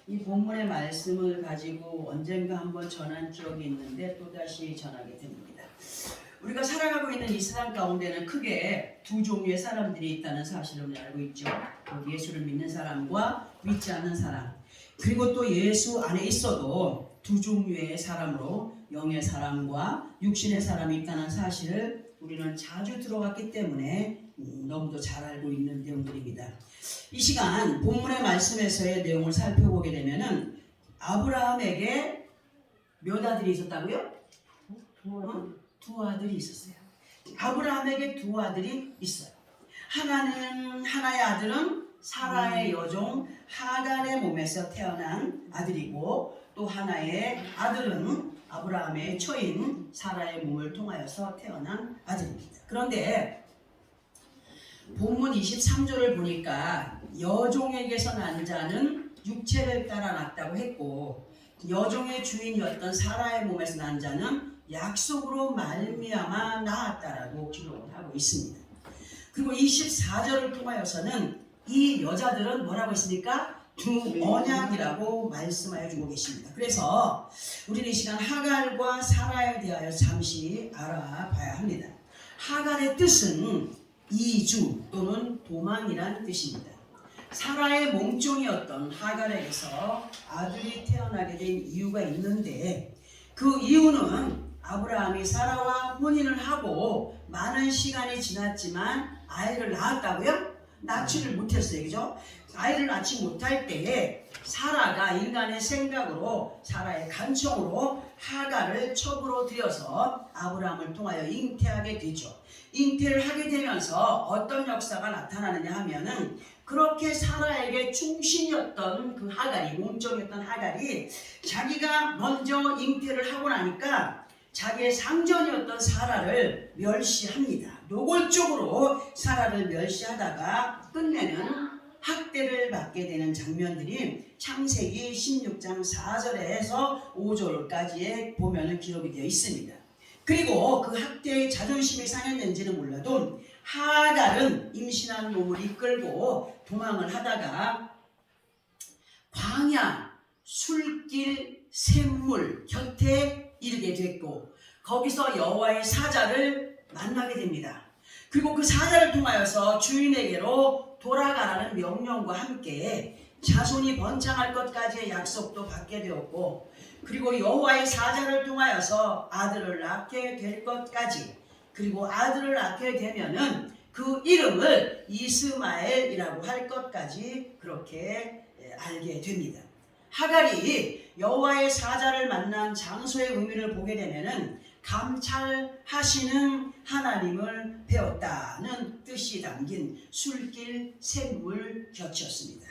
이 본문의 말씀을 가지고 언젠가 한번 전한 기억이 있는데 또다시 전하게 됩니다. 우리가 살아가고 있는 이 세상 가운데는 크게 두 종류의 사람들이 있다는 사실을 알고 있죠. 예수를 믿는 사람과 믿지 않는 사람. 그리고 또 예수 안에 있어도 두 종류의 사람으로 영의 사람과 육신의 사람이 있다는 사실을 우리는 자주 들어왔기 때문에 너무도 잘 알고 있는 내용들입니다. 이 시간 본문의 말씀에서의 내용을 살펴보게 되면은 아브라함에게 몇 아들이 있었다고요? 두 아들이 있었어요. 아브라함에게 두 아들이 있어요. 하나의 아들은 사라의 여종 하갈의 몸에서 태어난 아들이고, 또 하나의 아들은 아브라함의 처인 사라의 몸을 통하여서 태어난 아들입니다. 그런데 본문 23절을 보니까 여종에게서 난 자는 육체를 따라 났다고 했고, 여종의 주인이었던 사라의 몸에서 난 자는 약속으로 말미암아 낳았다라고 기록을 하고 있습니다. 그리고 24절을 통하여서는 이 여자들은 뭐라고 했습니까? 두 언약이라고 말씀하여 주고 계십니다. 그래서 우리는 이 시간 하갈과 사라에 대하여 잠시 알아봐야 합니다. 하갈의 뜻은 이주 또는 도망이란 뜻입니다. 사라의 몸종이었던 하갈에게서 아들이 태어나게 된 이유가 있는데, 그 이유는 아브라함이 사라와 혼인을 하고 많은 시간이 지났지만 아이를 낳았다고요? 낳지를 못했어요. 그죠? 아이를 낳지 못할 때에 사라가 인간의 생각으로, 사라의 간청으로 하갈을 첩으로 들여서 아브라함을 통하여 잉태하게 되죠. 잉태를 하게 되면서 어떤 역사가 나타나느냐 하면은, 그렇게 사라에게 충신이었던 그 하갈이, 몸종이었던 하갈이 자기가 먼저 잉태를 하고 나니까 자기의 상전이었던 사라를 멸시합니다. 노골적으로 사라를 멸시하다가 끝내는 학대를 받게 되는 장면들이 창세기 16장 4절에서 5절까지에 보면은 기록이 되어 있습니다. 그리고 그 학대의 자존심이 상했는지는 몰라도 하갈은 임신한 몸을 이끌고 도망을 하다가 광야, 술길, 샘물 곁에 이르게 됐고, 거기서 여호와의 사자를 만나게 됩니다. 그리고 그 사자를 통하여서 주인에게로 돌아가라는 명령과 함께 자손이 번창할 것까지의 약속도 받게 되었고, 그리고 여호와의 사자를 통하여서 아들을 낳게 될 것까지, 그리고 아들을 낳게 되면은 그 이름을 이스마엘이라고 할 것까지 그렇게 알게 됩니다. 하갈이 여호와의 사자를 만난 장소의 의미를 보게 되면은 감찰하시는 하나님을 배웠다는 뜻이 담긴 술길 샘물 곁이었습니다.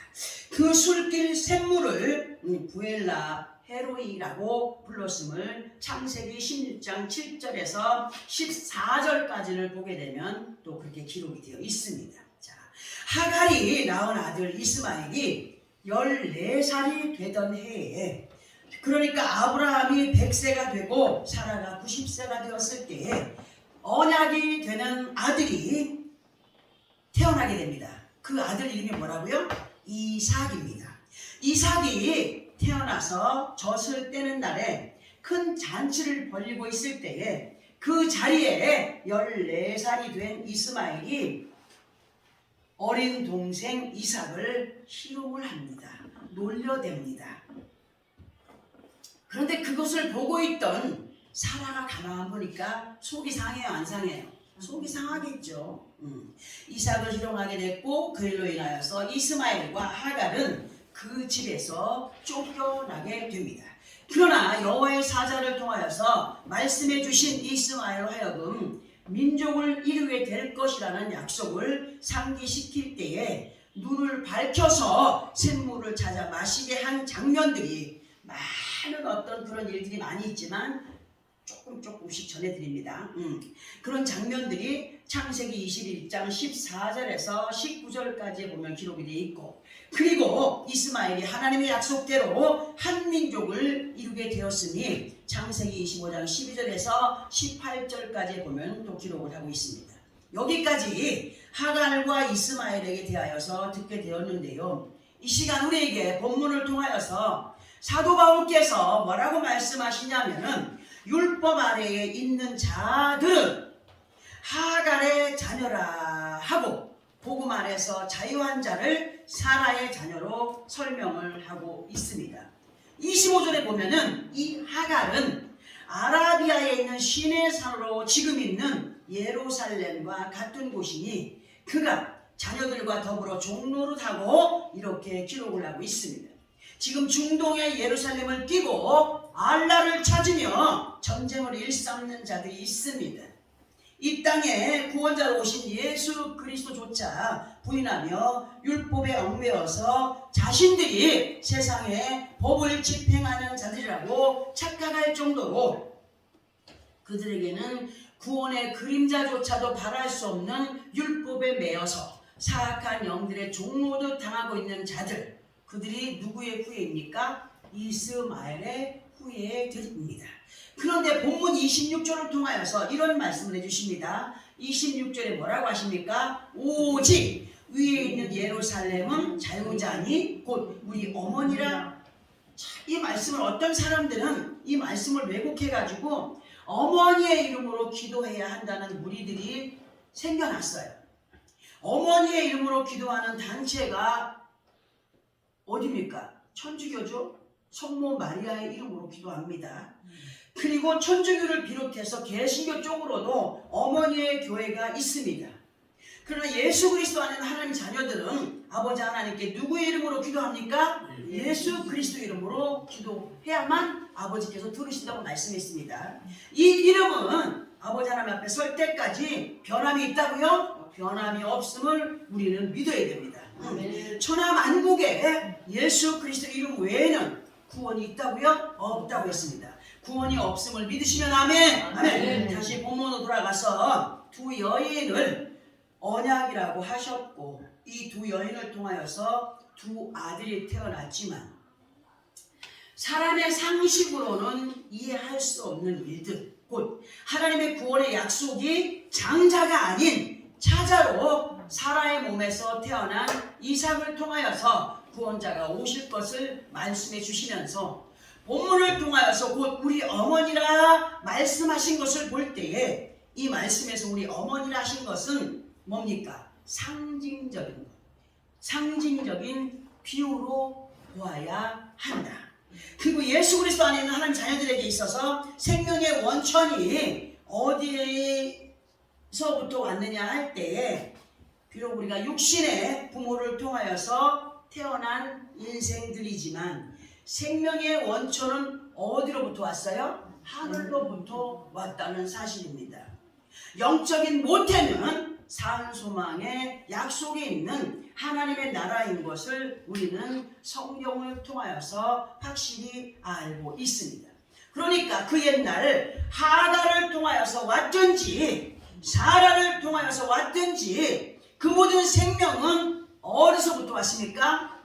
그 술길 샘물을 부엘라 헤로이라고 불렀음을 창세기 16장 7절에서 14절까지를 보게 되면 또 그렇게 기록이 되어 있습니다. 자, 하갈이 낳은 아들 이스마엘이 14살이 되던 해에, 그러니까 아브라함이 100세가 되고 사라가 90세가 되었을 때에 언약이 되는 아들이 태어나게 됩니다. 그 아들 이름이 뭐라고요? 이삭입니다. 이삭이 태어나서 젖을 떼는 날에 큰 잔치를 벌이고 있을 때에 그 자리에 14살이 된 이스마엘이 어린 동생 이삭을 희롱을 합니다. 놀려댑니다. 그런데 그것을 보고 있던 사라가 가만 보니까 속이 상해요, 안 상해요? 속이 상하겠죠. 이삭을 희롱하게 됐고, 그 일로 인하여서 이스마엘과 하갈은 그 집에서 쫓겨나게 됩니다. 그러나 여호와의 사자를 통하여서 말씀해 주신 이스마엘로 하여금 민족을 이루게 될 것이라는 약속을 상기시킬 때에 눈을 밝혀서 샘물을 찾아 마시게 한 장면들이, 많은 어떤 그런 일들이 많이 있지만 조금씩 전해드립니다. 그런 장면들이 창세기 21장 14절에서 19절까지 보면 기록이 되어 있고, 그리고 이스마엘이 하나님의 약속대로 한 민족을 이루게 되었으니 창세기 25장 12절에서 18절까지 보면 또 기록을 하고 있습니다. 여기까지 하갈과 이스마엘에게 대하여서 듣게 되었는데요. 이 시간 우리에게 본문을 통하여서 사도 바울께서 뭐라고 말씀하시냐면은 율법 아래에 있는 자들은 하갈의 자녀라 하고 복음 안에서 자유한 자를 사라의 자녀로 설명을 하고 있습니다. 25절에 보면은 이 하갈은 아라비아에 있는 시내산으로 지금 있는 예루살렘과 같은 곳이니 그가 자녀들과 더불어 종노릇하고 이렇게 기록을 하고 있습니다. 지금 중동의 예루살렘을 끼고 알라를 찾으며 전쟁을 일삼는 자들이 있습니다. 이 땅에 구원자로 오신 예수 그리스도조차 부인하며 율법에 얽매여서 자신들이 세상에 법을 집행하는 자들이라고 착각할 정도로 그들에게는 구원의 그림자조차도 바랄 수 없는 율법에 매여서 사악한 영들의 종노릇 당하고 있는 자들, 그들이 누구의 후예입니까? 이스마엘의 후예들입니다. 그런데 본문 26절을 통하여서 이런 말씀을 해주십니다. 26절에 뭐라고 하십니까? 오직 위에 있는 예루살렘은 자유자니 곧 우리 어머니라. 이 말씀을 어떤 사람들은 이 말씀을 왜곡해가지고 어머니의 이름으로 기도해야 한다는 무리들이 생겨났어요. 어머니의 이름으로 기도하는 단체가 어디입니까? 천주교죠. 성모 마리아의 이름으로 기도합니다. 그리고 천주교를 비롯해서 개신교 쪽으로도 어머니의 교회가 있습니다. 그러나 예수 그리스도 안에 하나님 자녀들은 아버지 하나님께 누구의 이름으로 기도합니까? 예수 그리스도 이름으로 기도해야만 아버지께서 들으신다고 말씀했습니다. 이 이름은 아버지 하나님 앞에 설 때까지 변함이 있다고요? 변함이 없음을 우리는 믿어야 됩니다. 천하 만국에 예수 그리스도 이름 외에는 구원이 있다고요? 없다고 했습니다. 구원이 없음을 믿으시면 아멘. 아멘. 다시 본문으로 돌아가서 두 여인을 언약이라고 하셨고 이 두 여인을 통하여서 두 아들이 태어났지만 사람의 상식으로는 이해할 수 없는 일들, 곧 하나님의 구원의 약속이 장자가 아닌 차자로 사라의 몸에서 태어난 이삭을 통하여서 구원자가 오실 것을 말씀해 주시면서 본문을 통하여서 곧 우리 어머니라 말씀하신 것을 볼 때에 이 말씀에서 우리 어머니라 하신 것은 뭡니까? 상징적인 것, 상징적인 비유로 보아야 한다. 그리고 예수 그리스도 안에 있는 하나님 자녀들에게 있어서 생명의 원천이 어디서부터 왔느냐 할 때에 비록 우리가 육신의 부모를 통하여서 태어난 인생들이지만 생명의 원천은 어디로부터 왔어요? 하늘로부터 왔다는 사실입니다. 영적인 모태는 산소망의 약속에 있는 하나님의 나라인 것을 우리는 성경을 통하여서 확실히 알고 있습니다. 그러니까 그 옛날 하갈을 통하여서 왔든지 사라를 통하여서 왔든지 그 모든 생명은 어디서부터 왔습니까?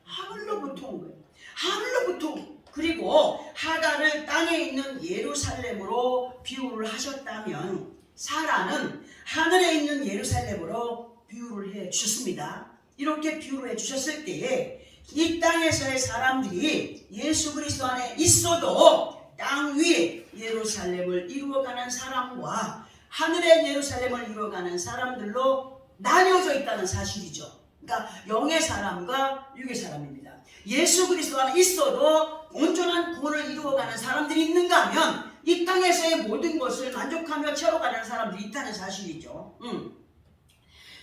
하늘로부터 온 거예요. 하늘로부터. 그리고 하갈을 땅에 있는 예루살렘으로 비유를 하셨다면 사라는 하늘에 있는 예루살렘으로 비유를 해 주셨습니다. 이렇게 비유를 해 주셨을 때에 이 땅에서의 사람들이 예수 그리스도 안에 있어도 땅 위에 예루살렘을 이루어가는 사람과 하늘의 예루살렘을 이루어가는 사람들로 나뉘어져 있다는 사실이죠. 그러니까 영의 사람과 육의 사람입니다. 예수 그리스도 안에 있어도 온전한 구원을 이루어가는 사람들이 있는가 하면 이 땅에서의 모든 것을 만족하며 채워가는 사람들이 있다는 사실이죠.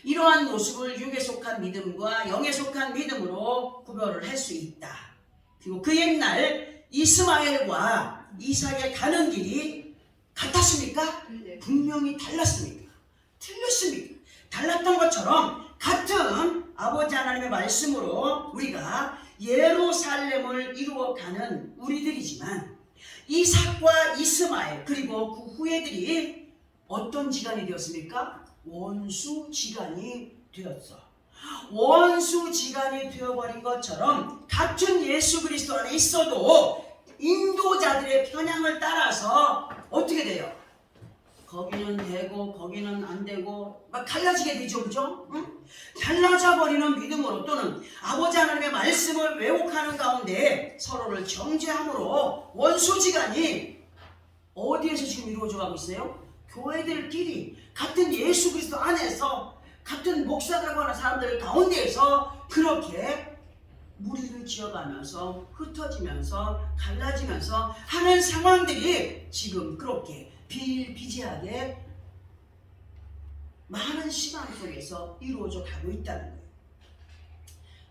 이러한 모습을 육에 속한 믿음과 영에 속한 믿음으로 구별을 할 수 있다. 그리고 그 옛날 이스마엘과 이삭의 가는 길이 같았습니까? 분명히 달랐습니까? 틀렸습니까? 달랐던 것처럼 같은 아버지 하나님의 말씀으로 우리가 예루살렘을 이루어가는 우리들이지만 이삭과 이스마엘 그리고 그 후예들이 어떤 지간이 되었습니까? 원수 지간이 되었어. 원수 지간이 되어버린 것처럼 같은 예수 그리스도 안에 있어도 인도자들의 편향을 따라서 어떻게 돼요? 거기는 되고 거기는 안 되고 막 갈라지게 되죠. 그죠? 응? 갈라져 버리는 믿음으로 또는 아버지 하나님의 말씀을 왜곡하는 가운데 서로를 정죄함으로 원수지간이 어디에서 지금 이루어져 가고 있어요? 교회들끼리 같은 예수 그리스도 안에서 같은 목사라고 하는 사람들 가운데에서 그렇게 무리를 지어가면서 흩어지면서 갈라지면서 하는 상황들이 지금 그렇게 비일비재하게 많은 시간 속에서 이루어져 가고 있다는 거예요.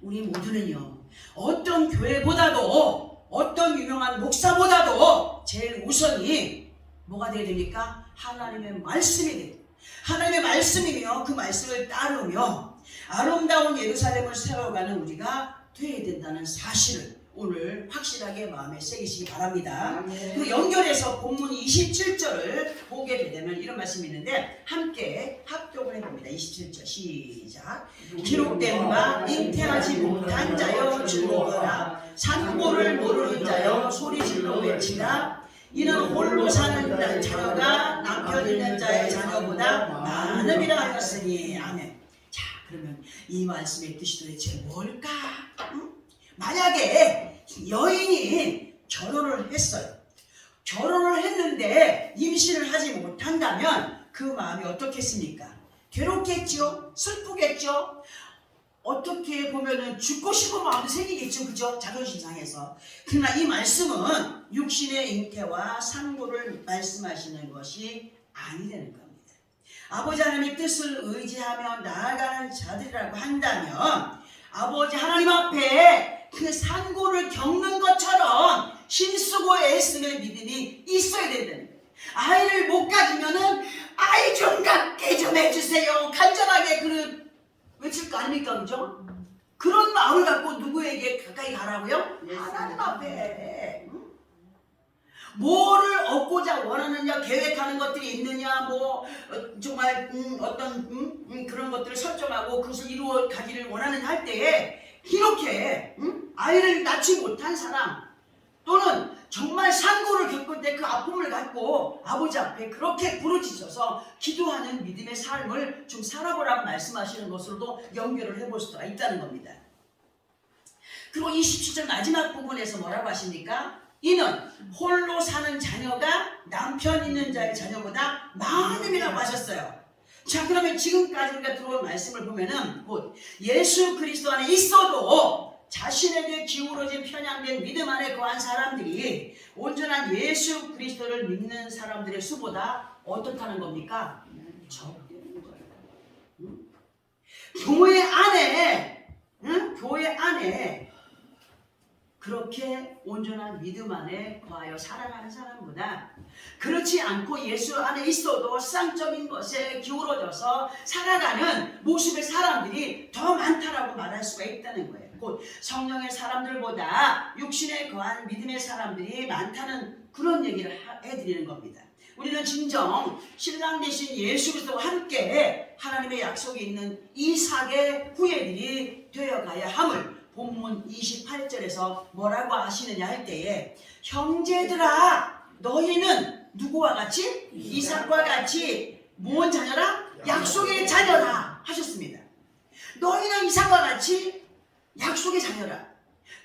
우리 모두는요, 어떤 교회보다도 어떤 유명한 목사보다도 제일 우선이 뭐가 되어야 됩니까? 하나님의 말씀이 돼요. 하나님의 말씀이며 그 말씀을 따르며 아름다운 예루살렘을 세워가는 우리가 되어야 된다는 사실을 오늘 확실하게 마음에 새기시기 바랍니다. 그 연결해서 본문 27절을 보게 되면 이런 말씀이 있는데 함께 합독을 해봅니다. 27절 시작. 기록된 바 잉태하지 못한 자여 주목하라. 산고를 모르는 자여 소리질러 외치라. 이는 홀로 사는 자녀가 남편 있는 자의 자녀보다 많음이라 하였으니. 아멘. 자, 그러면 이 말씀의 뜻이 도대체 뭘까? 응? 만약에 여인이 결혼을 했어요. 결혼을 했는데 임신을 하지 못한다면 그 마음이 어떻겠습니까? 괴롭겠죠? 슬프겠죠? 어떻게 보면은 죽고 싶은 마음도 생기겠죠. 그죠? 자존심 상해서. 그러나 이 말씀은 육신의 잉태와 산고를 말씀하시는 것이 아니라는 겁니다. 아버지 하나님의 뜻을 의지하며 나아가는 자들이라고 한다면 아버지 하나님 앞에 그 산고를 겪는 것처럼 힘쓰고 애쓰는 믿음이 있어야 된다는 거예요. 아이를 못 가지면은 아이 좀 갖게 좀 해주세요. 간절하게 외칠 거 아닙니까? 그죠? 그런 마음을 갖고 누구에게 가까이 가라고요? 하나님 앞에. 뭐를 얻고자 원하느냐, 계획하는 것들이 있느냐, 정말 어떤 그런 것들을 설정하고 그것을 이루어 가기를 원하느냐 할 때에 이렇게 아이를 낳지 못한 사람 또는 정말 산고를 겪을 때 그 아픔을 갖고 아버지 앞에 그렇게 부르짖어서 기도하는 믿음의 삶을 좀 살아보라고 말씀하시는 것으로도 연결을 해볼 수가 있다는 겁니다. 그리고 27절 마지막 부분에서 뭐라고 하십니까? 이는 홀로 사는 자녀가 남편 있는 자의 자녀보다 많음이라고 하셨어요. 자, 그러면 지금까지 우리가 들어온 말씀을 보면은 곧 예수 그리스도 안에 있어도 자신에게 기울어진 편향된 믿음 안에 거한 사람들이 온전한 예수 그리스도를 믿는 사람들의 수보다 어떻다는 겁니까? 적다는 거예요. 교회 안에 그렇게 온전한 믿음 안에 거하여 살아가는 사람보다 그렇지 않고 예수 안에 있어도 세상적인 것에 기울어져서 살아가는 모습의 사람들이 더 많다라고 말할 수가 있다는 거예요. 곧 성령의 사람들보다 육신에 거한 믿음의 사람들이 많다는 그런 얘기를 해드리는 겁니다. 우리는 진정 신랑 되신 예수 그리스도와 함께 하나님의 약속이 있는 이삭의 후예들이 되어가야 함을 본문 28절에서 뭐라고 하시느냐 할 때에 형제들아 너희는 누구와 같이? 이삭과 같이 무슨 자녀라? 약속의 자녀라 하셨습니다. 너희는 이삭과 같이 약속의 자녀라.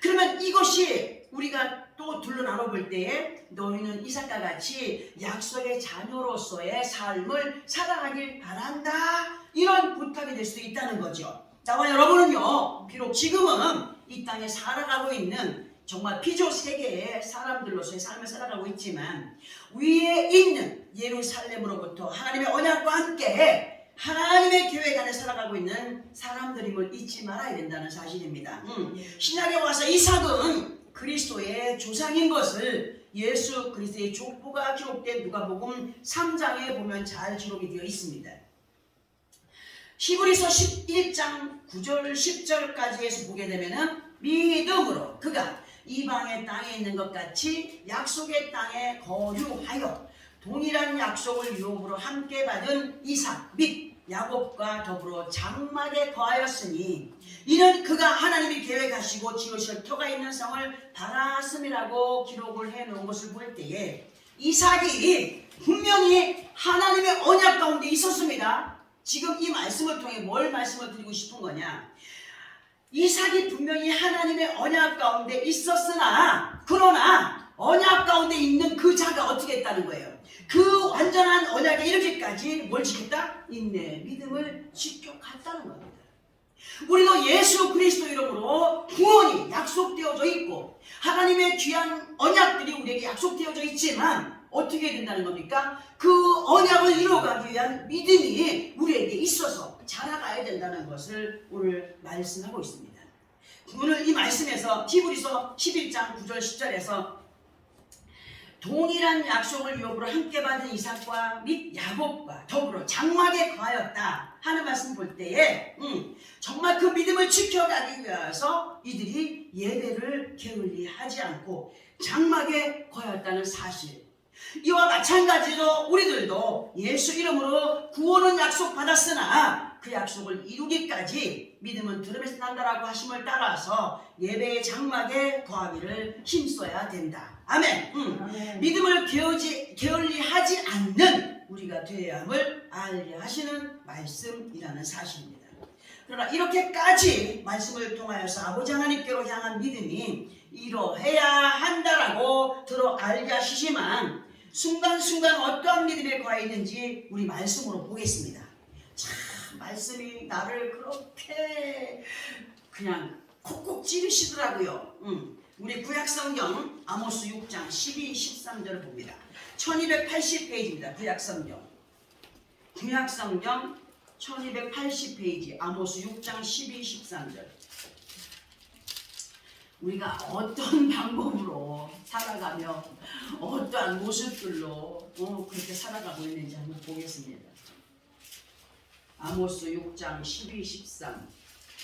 그러면 이것이 우리가 또 둘러 나눠볼 때에 너희는 이삭과 같이 약속의 자녀로서의 삶을 살아가길 바란다. 이런 부탁이 될 수도 있다는 거죠. 나와 여러분은요, 비록 지금은 이 땅에 살아가고 있는 정말 피조 세계의 사람들로서의 삶을 살아가고 있지만 위에 있는 예루살렘으로부터 하나님의 언약과 함께 하나님의 계획 안에 살아가고 있는 사람들임을 잊지 말아야 된다는 사실입니다. 신약에 와서 이삭은 그리스도의 조상인 것을 예수 그리스도의 족보가 기록된 누가복음 3장에 보면 잘 기록이 되어 있습니다. 히브리서 11장 9절 10절까지에서 보게 되면은 믿음으로 그가 이방의 땅에 있는 것 같이 약속의 땅에 거류하여 동일한 약속을 유업으로 함께 받은 이삭 및 야곱과 더불어 장막에 거하였으니 이는 그가 하나님이 계획하시고 지으실 터가 있는 성을 달았음이라고 기록을 해놓은 것을 볼 때에 이삭이 분명히 하나님의 언약 가운데 있었습니다. 지금 이 말씀을 통해 뭘 말씀을 드리고 싶은 거냐? 이삭이 분명히 하나님의 언약 가운데 있었으나 그러나 언약 가운데 있는 그 자가 어떻게 했다는 거예요? 그 완전한 언약에 이르기까지 뭘 지켰다? 인내, 믿음을 지켜갔다는 겁니다. 우리도 예수 그리스도 이름으로 구원이 약속되어져 있고 하나님의 귀한 언약들이 우리에게 약속되어져 있지만 어떻게 해야 된다는 겁니까? 그 언약을 이루어가기 위한 믿음이 우리에게 있어서 자라가야 된다는 것을 오늘 말씀하고 있습니다. 오늘 이 말씀에서 히브리서 11장 9절 10절에서 동일한 약속을 유업으로 함께 받은 이삭과 및 야곱과 더불어 장막에 거하였다 하는 말씀 볼 때에 정말 그 믿음을 지켜가기 위해서 이들이 예배를 게을리 하지 않고 장막에 거하였다는 사실, 이와 마찬가지로 우리들도 예수 이름으로 구원은 약속받았으나 그 약속을 이루기까지 믿음은 들음에서 난다라고 하심을 따라서 예배의 장막에 거하기를 힘써야 된다. 아멘. 믿음을 게을리 하지 않는 우리가 되어야 함을 알게 하시는 말씀이라는 사실입니다. 그러나 이렇게까지 말씀을 통하여서 아버지 하나님께로 향한 믿음이 이러해야 한다라고 들어 알게 하시지만 순간순간 어떠한 믿음에 거해 있는지 우리 말씀으로 보겠습니다. 참 말씀이 나를 그렇게 그냥 콕콕 찌르시더라고요. 우리 구약성경 아모스 6장 12, 13절을 봅니다. 1280페이지입니다. 구약성경 1280페이지 아모스 6장 12, 13절. 우리가 어떤 방법으로 살아가며 어떠한 모습들로 그렇게 살아가고 있는지 한번 보겠습니다. 아모스 6장 12, 13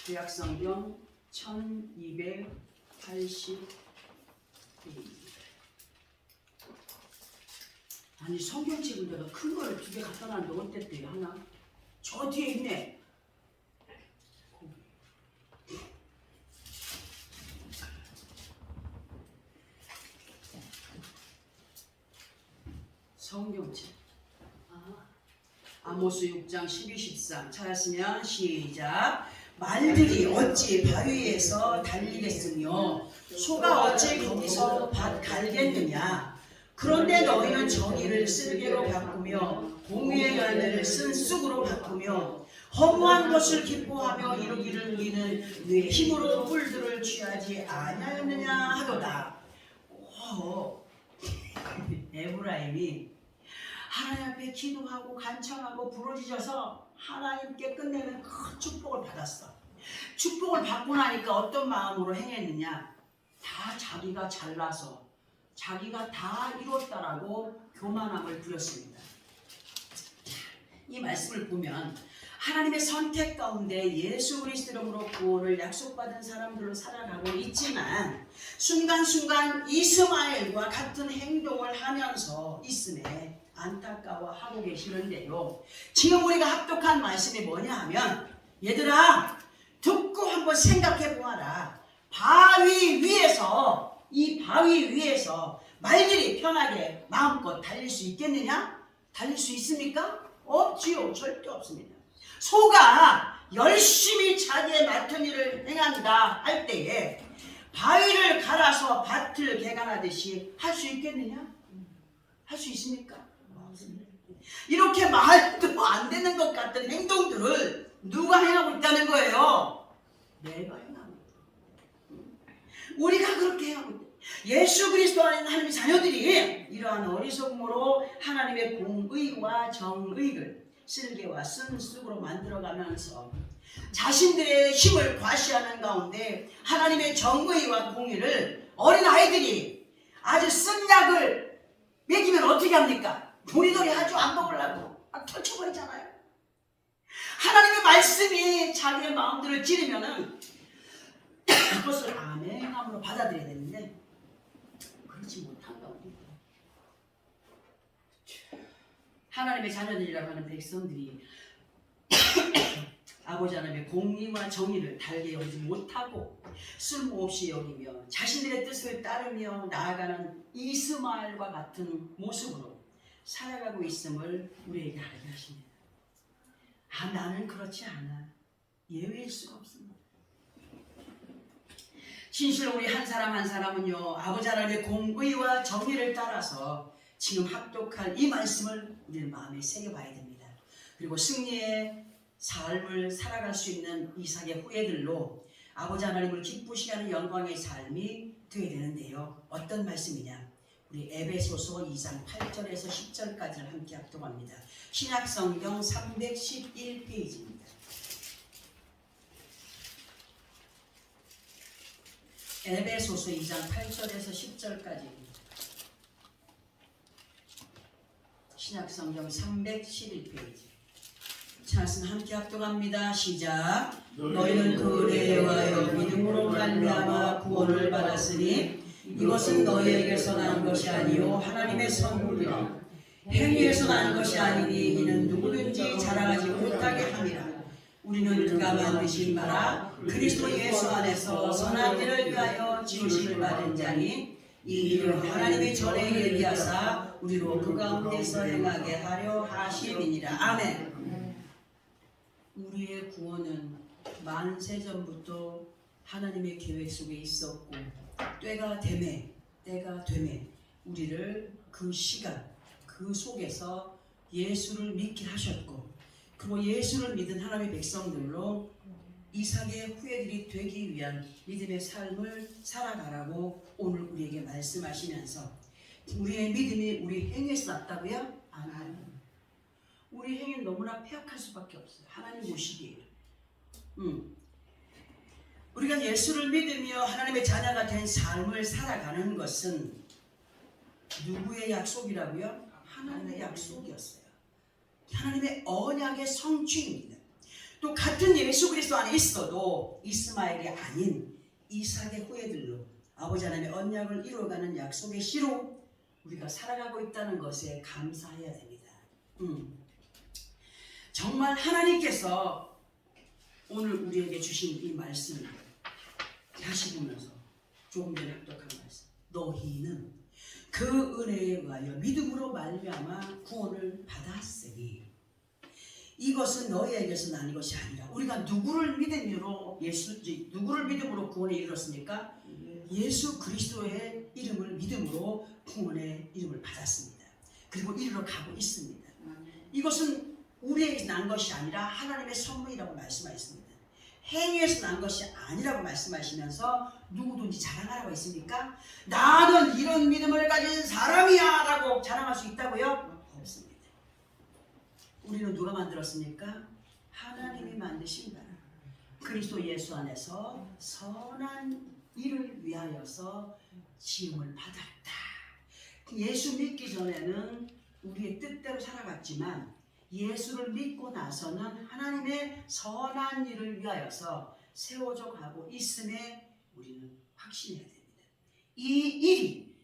구약성경 1280 아니 성경책을 내가 큰 걸 두 개 갖다 놨는데 어땠대요? 하나? 저 뒤에 있네. 성경책 아모스 6장 12, 13 찾았으면 시작. 말들이 어찌 바위에서 달리겠으며 소가 어찌 거기서 밭 갈겠느냐. 그런데 너희는 정의를 쓸개로 바꾸며 공의의 열매를 쓴 쑥으로 바꾸며 허무한 것을 기뻐하며 이루기를 우리는 네 힘으로 뿔들을 취하지 아니하였느냐 하도다. 에브라임이 하나님 앞에 기도하고 간청하고 부르짖어서 하나님께 끝내는 큰 축복을 받았어. 축복을 받고 나니까 어떤 마음으로 행했느냐? 다 자기가 잘나서 자기가 다 이뤘다라고 교만함을 부렸습니다. 이 말씀을 보면 하나님의 선택 가운데 예수 그리스도 이름으로 구원을 약속받은 사람들로 살아가고 있지만 순간순간 이스마엘과 같은 행동을 하면서 있음에 안타까워하고 계시는데요. 지금 우리가 합독한 말씀이 뭐냐 하면 얘들아 듣고 한번 생각해 보아라. 이 바위 위에서 말들이 편하게 마음껏 달릴 수 있겠느냐? 달릴 수 있습니까? 없지요. 절대 없습니다. 소가 열심히 자기의 맡은 일을 행한다 할 때에 바위를 갈아서 밭을 개간하듯이 할 수 있겠느냐? 할 수 있습니까? 없습니다. 이렇게 말도 안 되는 것 같은 행동들을 누가 행하고 있다는 거예요? 내가 행하고 있다. 우리가 그렇게 행하고 있다. 예수 그리스도 안에 있는 하나님의 자녀들이 이러한 어리석음으로 하나님의 공의와 정의를 쓸개와 쓴 쑥으로 만들어가면서 자신들의 힘을 과시하는 가운데 하나님의 정의와 공의를 어린아이들이 아주 쓴 약을 먹이면 어떻게 합니까? 도리도리 아주 안 먹으려고 막 펼쳐버리잖아요. 하나님의 말씀이 자기의 마음들을 찌르면은 그것을 아멘함으로 받아들여야 되는데 그렇지 못한 가운데 하나님의 자녀들이라고 하는 백성들이 아버지 하나님의 공의와 정의를 달게 여기지 못하고 쓸모없이 여기며 자신들의 뜻을 따르며 나아가는 이스마엘과 같은 모습으로 살아가고 있음을 우리에게 알게 하십니다. 아, 나는 그렇지 않아. 예외일 수가 없습니다. 진실로 우리 한 사람 한 사람은요, 아버지 하나님의 공의와 정의를 따라서 지금 합독할 이 말씀을 우리는 마음에 새겨봐야 됩니다. 그리고 승리의 삶을 살아갈 수 있는 이삭의 후예들로 아버지 하나님을 기쁘시게 하는 영광의 삶이 되어야 되는데요. 어떤 말씀이냐? 우리 에베소서 2장 8절에서 10절까지를 함께 합독합니다. 신약성경 311페이지입니다. 에베소서 2장 8절에서 10절까지입니다. 신약성경 311페이지. 말씀 함께 합독합니다. 시작. 너희는 그 은혜에 의하여 믿음으로 말미암아 구원을 받았으니 이것은 너희에게서 난 것이 아니요 하나님의 선물이라. 행위에서 난 것이 아니니 이는 누구든지 자랑하지 못하게 함이라. 우리는 그가 만드신 바라 그리스도 예수 안에서 선한 일을 위하여 지으심을 받은 자니 이 일을 하나님이 전에 예비하사 우리로 그 가운데서 행하게 하려 하심이니라. 아멘. 우리의 구원은 만세전부터 하나님의 계획 속에 있었고 때가 되매 우리를 그 시간 그 속에서 예수를 믿게 하셨고, 그리고 예수를 믿은 하나님의 백성들로 이삭의 후예들이 되기 위한 믿음의 삶을 살아가라고 오늘 우리에게 말씀하시면서, 우리의 믿음이 우리 행위에서 났다고요? 아니요. 우리 행위는 너무나 폐역할 수밖에 없어요. 하나님 보시기에. 우리가 예수를 믿으며 하나님의 자녀가 된 삶을 살아가는 것은 누구의 약속이라고요? 하나님의 약속이었어요. 하나님의 언약의 성취입니다. 또 같은 예수 그리스도 안에 있어도 이스마엘이 아닌 이삭의 후예들로 아버지 하나님의 언약을 이루어가는 약속의 씨로 우리가 살아가고 있다는 것에 감사해야 됩니다. 정말 하나님께서 오늘 우리에게 주신 이 말씀을 다시 보면서 조금 전에 합독한 말씀, 너희는 그 은혜에 의하여 믿음으로 말미암아 구원을 받았으니 이것은 너희에게서 난 것이 아니라. 우리가 누구를 믿음으로 누구를 믿음으로 구원에 이르렀습니까? 예수 그리스도의 이름을 믿음으로 구원의 이름을 받았습니다. 그리고 이르러 가고 있습니다. 이것은 우리에게서 난 것이 아니라 하나님의 선물이라고 말씀하셨습니다. 행위에서 난 것이 아니라고 말씀하시면서 누구든지 자랑하라고 했습니까? 나는 이런 믿음을 가진 사람이야 라고 자랑할 수 있다고요? 없습니다. 우리는 누가 만들었습니까? 하나님이 만드신 거야. 그리스도 예수 안에서 선한 일을 위하여서 지음을 받았다. 예수 믿기 전에는 우리의 뜻대로 살아갔지만 예수를 믿고 나서는 하나님의 선한 일을 위하여서 세워져 가고 있음에 우리는 확신해야 됩니다. 이 일이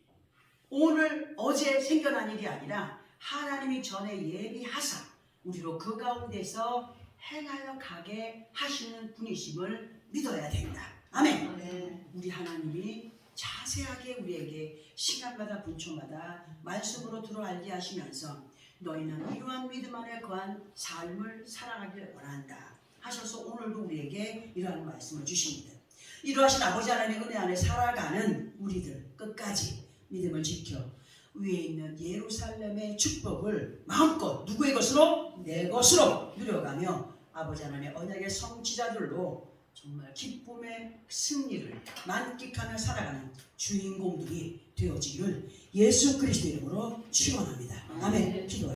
오늘 어제 생겨난 일이 아니라 하나님이 전에 예비하사 우리로 그 가운데서 행하여 가게 하시는 분이심을 믿어야 된다. 아멘. 우리 하나님이 자세하게 우리에게 시간마다 분초마다 말씀으로 들어 알게 하시면서 너희는 이러한 믿음 안에 거한 삶을 살아가길 원한다 하셔서 오늘도 우리에게 이러한 말씀을 주십니다. 이러하신 아버지 하나님의 은혜 안에 살아가는 우리들 끝까지 믿음을 지켜 위에 있는 예루살렘의 축복을 마음껏 누구의 것으로? 내 것으로 누려가며 아버지 하나님의 언약의 성취자들로 정말 기쁨의 승리를 만끽하며 살아가는 주인공들이 되어지기를 예수 그리스도 이름으로 축원합니다. 아멘. 기도합니다.